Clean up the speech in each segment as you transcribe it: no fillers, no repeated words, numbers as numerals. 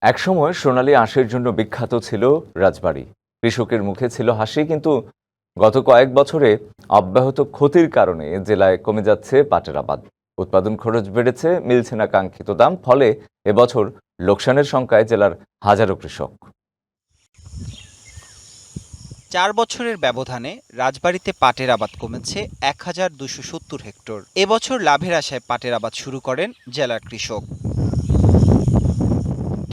একসময় সোনালী আঁশের জন্য বিখ্যাত ছিল রাজবাড়ী। কৃষকের মুখে ছিল হাসি, কিন্তু গত কয়েক বছরে অব্যাহত ক্ষতির কারণে জেলায় কমে যাচ্ছে পাটের আবাদ। উৎপাদন খরচ বেড়েছে, মিলছে না কাঙ্ক্ষিত দাম, ফলে এবছর লোকসানের শঙ্কায় জেলার হাজারো কৃষক। ৪ বছরের ব্যবধানে রাজবাড়ীতে পাটের আবাদ কমেছে ১,২৭০ হেক্টর। এবছর লাভের আশায় পাটের আবাদ শুরু করেন জেলার কৃষক।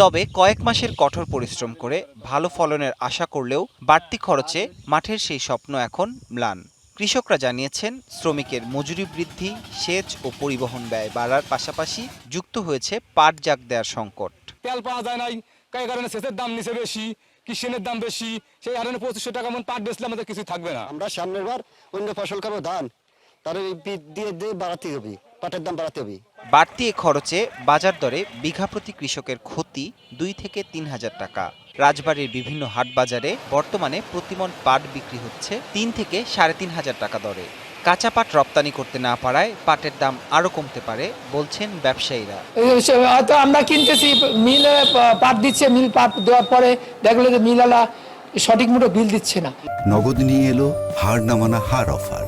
তবে কয়েক মাসের কঠোর পরিশ্রম করে ভালো ফলনের আশা করলেও বাড়তি খরচে মাঠের সেই স্বপ্ন এখন ম্লান। কৃষকরা জানিয়েছেন, শ্রমিকের মজুরি বৃদ্ধি, সেচ ও পরিবহন ব্যয় বাড়ার পাশাপাশি যুক্ত হয়েছে পাট জাগ দেওয়ার সংকট। তেল পাওয়া যায় নাই, এই কারণে সেচের দাম নিচে বেশি, কৃষিনের দাম বেশি, সেই কারণে ২৫০০ টাকা মন পাট বেচলে আমাদের কিছু থাকবে না। আমরা সামনের বার অন্য ফসল করবো, ধান, তার দিয়ে বাড়াতে হবে, পাটের দাম বাড়াতে হবে। বাড়তি এ খরচে বাজার দরে বিঘা প্রতি কৃষকের ক্ষতি ২ থেকে ৩ হাজার টাকা। রাজবাড়ীর বিভিন্ন হাট বাজারে বর্তমানে প্রতিমণ পাট বিক্রি হচ্ছে ৩ থেকে ৩.৫ হাজার টাকা দরে। কাঁচা পাট রপ্তানি করতে না পারায় পাটের দাম আরও কমতে পারে বলছেন ব্যবসায়ীরা। হয়তো আমরা কিনতেছি, মিলে পাট দিচ্ছে, মিল পাট দেওয়ার পরে দেখলো যে মিলালা সঠিক মতো বিল দিচ্ছে না। নগদ নিয়ে এলো হার নামানা হার অফার।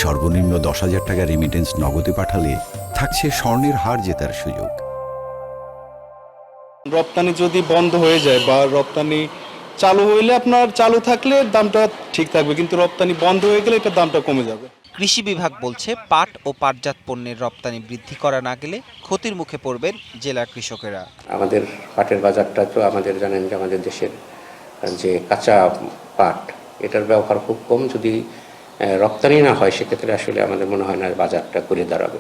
সর্বনিম্ন ১০,০০০ টাকা রেমিটেন্স নগদে পাঠালে থাকছে স্বর্ণের হার জেতার সুযোগ। রপ্তানি যদি বন্ধ হয়ে যায় বা রপ্তানি চালু হইলে, আপনার চালু থাকলে দামটা ঠিক থাকবে, কিন্তু রপ্তানি বন্ধ হয়ে গেলে এটার দামটা কমে যাবে। কৃষি বিভাগ বলছে, পাট ও পাটজাত পণ্যের রপ্তানি বৃদ্ধি করা না গেলে ক্ষতির মুখে পড়বেন জেলার কৃষকেরা। আমাদের পাটের বাজারটা তো আমাদের জানেন যে আমাদের দেশের যে কাঁচা পাট, এটার ব্যবহার খুব কম। যদি রপ্তানি না হয় সেক্ষেত্রে আসলে আমাদের মনে হয় না বাজারটা ঘুরে দাঁড়াবে।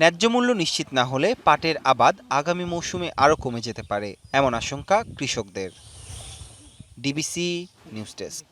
ন্যায্য মূল্য নিশ্চিত না হলে পাটের আবাদ আগামী মৌসুমে আরও কমে যেতে পারে, এমন আশঙ্কা কৃষকদের। DBC news desk.